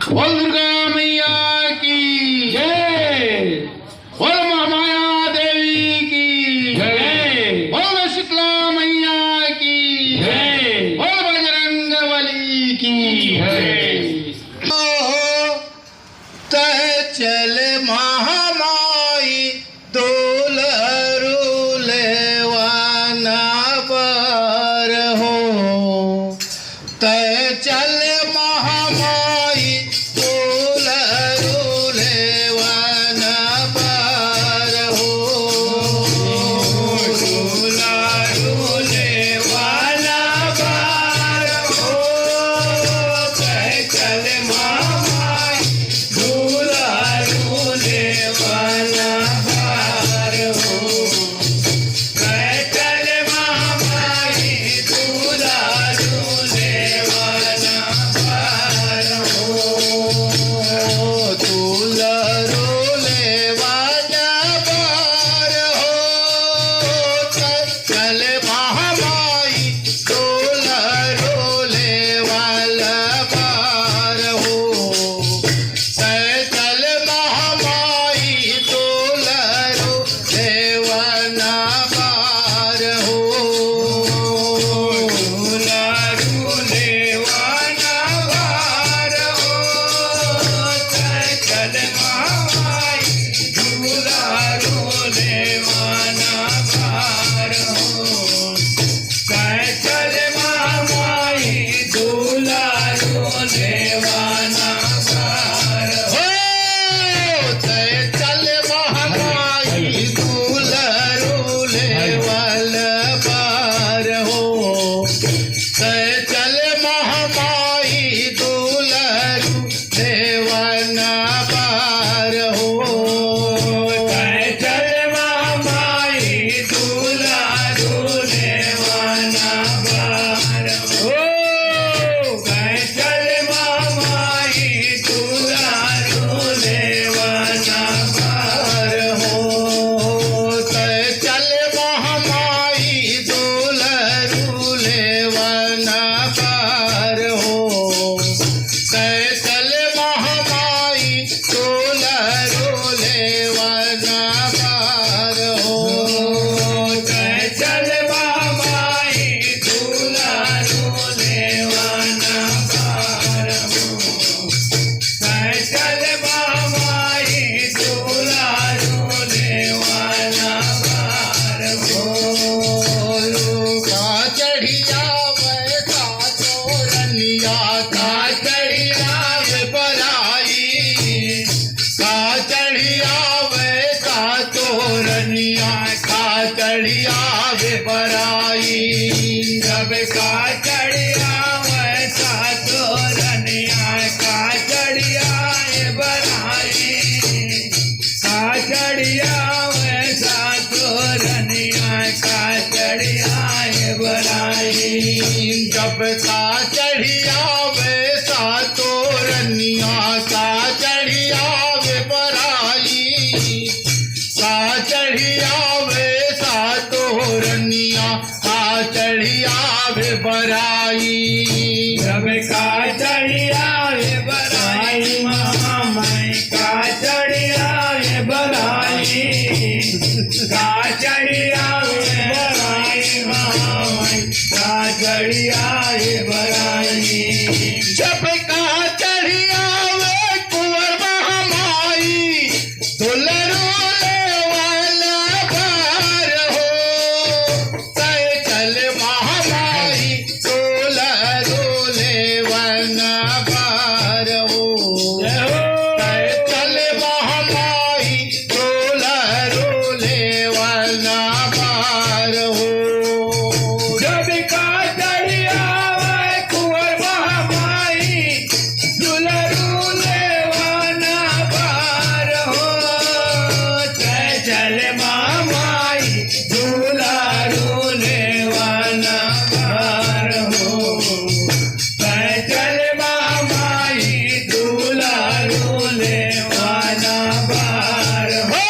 बोल दुर्गा मैया की जय। बोल महामाया देवी की जय। बोल शीतला मैया की जय। बोल बजरंग बली की जय। तह चल महामाई दुलरू लेवाना पर हो तह चल महामाई दुलरू लेवाना पर हो दुलरू लेवाना पर हो तह चल महामाई दुलरू लेवाना पर हो तह चल महामाई दुलरू लेवाना पर हो दुलरू लेवाना पर हो चल महामाई दुलरू लेवाला पर हो चल महामाई दुलरू लेवाना पर हो दुलरू लेवाना पर हो चल महामाई दुलरू लेवाना पर हो चल महामाई दुलरू लेवाना पर हो चल महामाई दुलरू लेवाला पर हो चल महामाई दुलरू लेवाना पर हो चल महामाई दुलरू लेवाना पर हो चल महामाई दुलरू लेवाना पर हो चल महामाई दुलरू लेवाना पर हो चल महामाई दुलरू लेवाना पर हो चल महामाई दुलरू लेवाना पर हो चल महामाई दुलरू लेवाना पर हो का चढ़िया वैसा चोरनिया का चढ़िया वे बराई का चढ़िया वैसा चोरनिया का चढ़िया वे बराई जब का चढ़िया वैसा चोरनिया का चढ़िया वे बराई का चढ़िया वैसा चोरनिया का चढ़िया वे बराई जब का चढ़िया वैसा चोरनिया का चढ़िया वे बराई का चढ़िया वैसा तोरनिया का चढ़िया वे बराई जब का चढ़िया वे बराई महामाई का चढ़िया वे बराई का चढ़िया वे बराई महामाई का चढ़िया वे बराई जब का चढ़िया वे कुंवर महामाई दुलरू लेवाला पर हो चल महामाई दुलरू लेवाना पर हो चल महामाई दुलरू लेवाना पर हो जब का चढ़िया वे कुंवर महामाई दुलरू लेवाना पर हो चल महामाई दुलरू लेवाना पर हो चल महामाई दुलरू लेवाना पर हो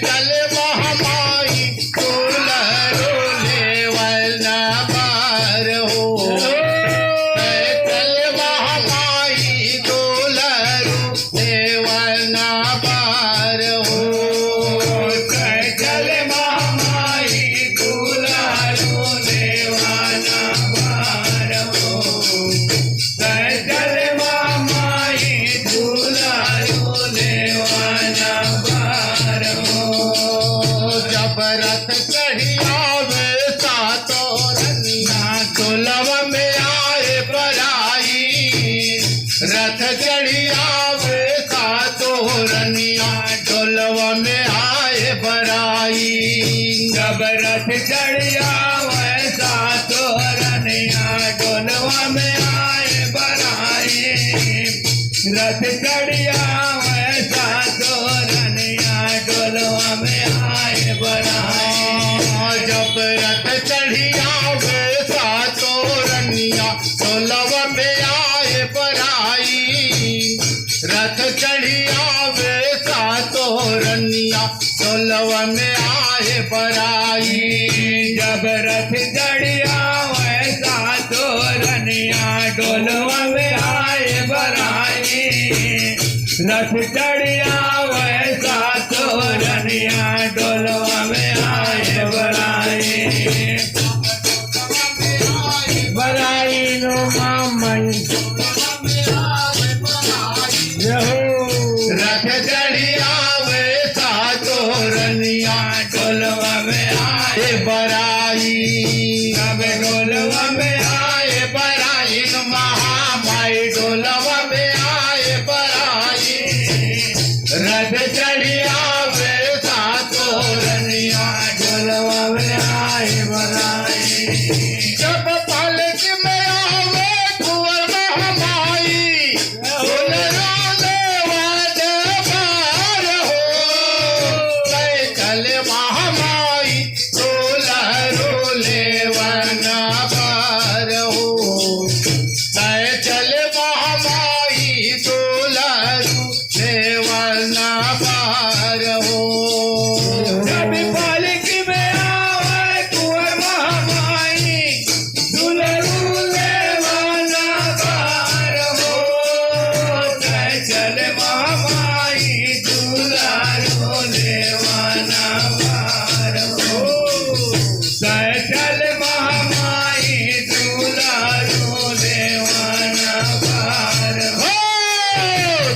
चल महामाई दुलरू लेवाना पर हो टोलवा में आए बराई रथ चढ़ी आवे सातों रनिया टोलवा में आए बराई जब रथ चढ़ी आवे सातों रनिया डोलवा में आए बराई रथ चढ़ी आवे सातों रनिया डोलवा में आए बराई जब रथ चढ़ी आवे सातों रनिया टोलवा में आए बराई रथ चढ़ी आवे सातों रनिया टोलवा में आए बराई जब रथ चढ़ी आवे सातों रनिया डोलवा में आए बराई रथ चढ़ी आवे सातों रनिया डोलवा में आए बराई बराई नो मामन रथ चढ़ी आवे सातों रनिया डोलवा में आए बराई अब डोलवा में आए बराई महामाई डोलवा में आए बराई रथ चढ़ी आवे सातों रनिया डोलवा में आए बराई जब पालक में आवे कुंवर महामाई डोलराने वादे पार हो तय चले महामाई डोलरोले वना पार हो तय चले महामाई डोलरोले वना पार हो जब पालकी में आवे कुंवर महामाई दुलरूले वाला पार हो जय चल महामाई दुलरूले वाला पार हो जय चल महामाई दुलरूले वाला पार हो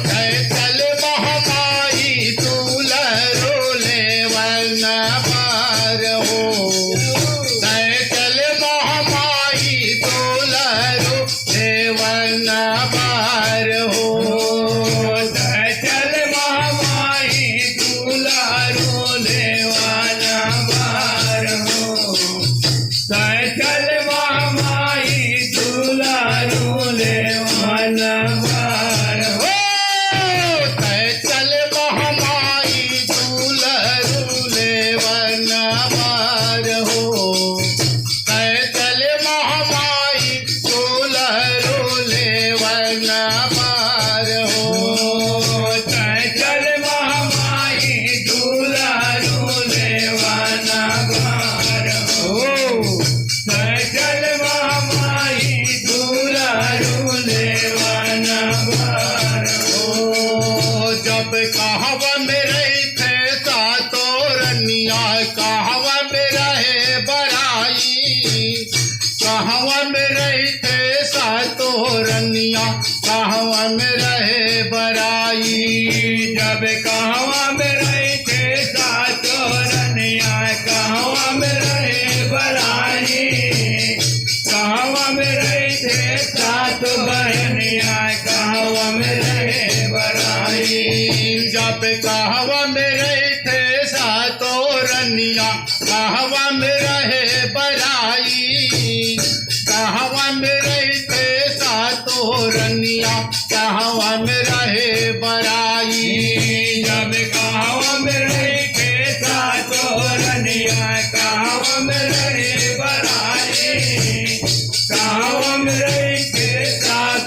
जय चल महामाई दुलरोले वना पार हो जय चल महामाई दुलरोले वना पार हो जय चल महामाई दुलारोले वाला पार हो जय चल महामाई दुलारोले वाला पार हो जय चल महामाई दुलरोले वना पार हो जय चल महामाई दुलरोले वना पार हो जय चल महामाई दुलारोले वाला पार हो जय चल महामाई दुलारोले वाला पार हो जब कहवा में रही थे सातों रनिया कहवा में रहे बराई कहवा में रही थे सातों रनिया कहवा में रहे बराई जब कहवा में रहे थे सातों रनिया कहवा में रहे बराई कहवा में रहे थे सात बहनिया कहवा में रहे बराई जब कहवा में रहे थे सातों रनिया कहवा में रहे बराई कहवा में रहे थे सातों रनिया कहवा में रहे बराई जब कहवा में रहे थे सातों रनिया कहवा में रहे बराई कहवा में रहे थे सात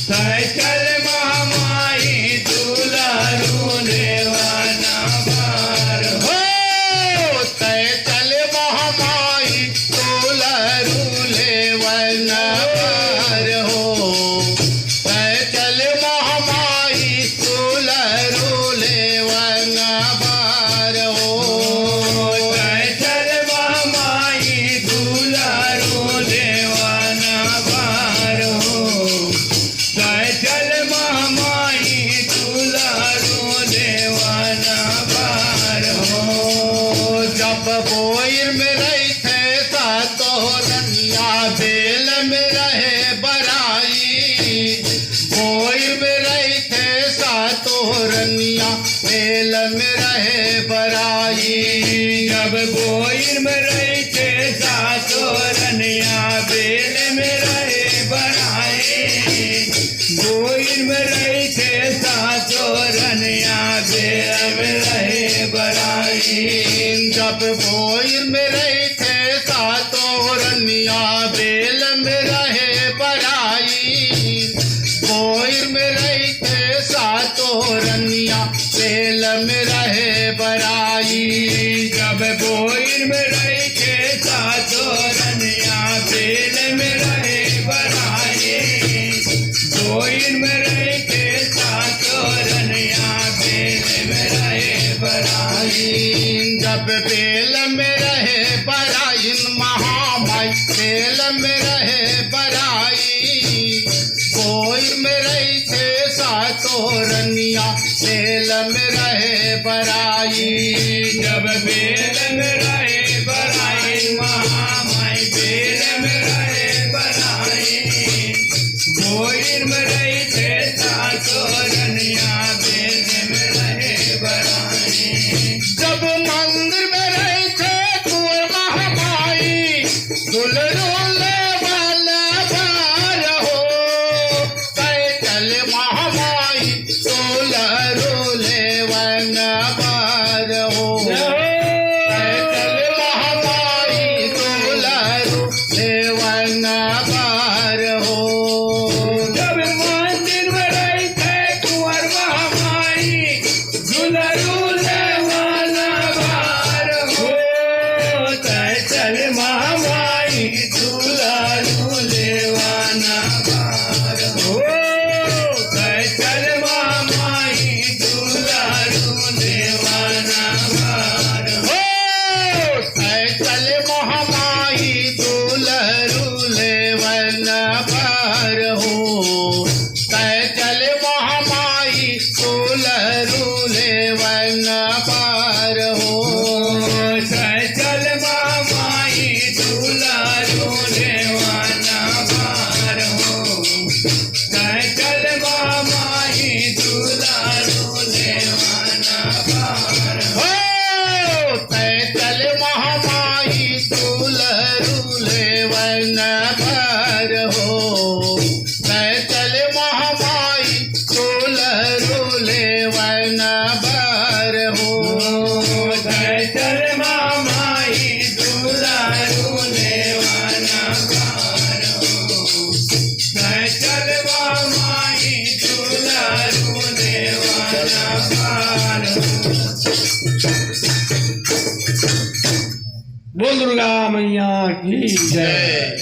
चल महामाई दुलारू लेवाना बार हो तय चल महामाई दुलारू लेवन बार हो तय चल महामाई दुलारू लेवन बार हो चल महामाई दुलारू लेवाना बार हो चल महामाई दुलारू लेवाना बार हो जब बोइर में रही थे सातो रनिया बेल में रहे बराई बोइर में रही थे सातो रनिया बेल में रहे बराई जब बोइर में रही थे सातो रनिया बेल में रहे बनाए बोइर में रही थे सातो रनिया बेल में रहे बनाई जब बोइर में रही थे सातो रनिया बेल में रहे बराई बोइर में रही थे सातो रनिया बेल में रहे बराई जब बोइर में रही थे सातो रनिया बेल में रहे बनाए बोइर में रही थे सातो रनिया बेल में रहे बनाए जब बेल में रहे बराई महामाई बेल में रहे बराई बोइर में रही थे सातो रनिया बेल में रहे बराई जब बेल में रहे बनाए महामाई बेल में रहे बनाए बोइर में रही थे सातो रनिया बेल में रहे बनाए जब मंदिर में रहे थे कुंवर महामाई दुलरोले वाला बार हो तय चल महामाई दुलरोले वाला बार हो तय चल महामाई दुलरोले वाला बार हो जब मंदिर में रही थे कुंवर महामाई दुलरू लेवाना बार हो चल महामाई दुलरू लेवाना बार हो चल महामाई दुलरू लेवाना बार हो हो तय चल महामाई दुलरू लेवन बार हो तय चल महामाई दुलरू लेवन बार हो चल महामाई दुलारू लेवाना बार हो चल महामाई दुलारू लेवाना बार हो हो तय चल महामाई दुलरू लेवन बार हो तय चल महामाई दुलरू लेवन बार हो चल महामाई दुलारू लेवाना बार हो चल महामाई दुलारू लेवाना बार हो बोल दुर्गा मैया की जय।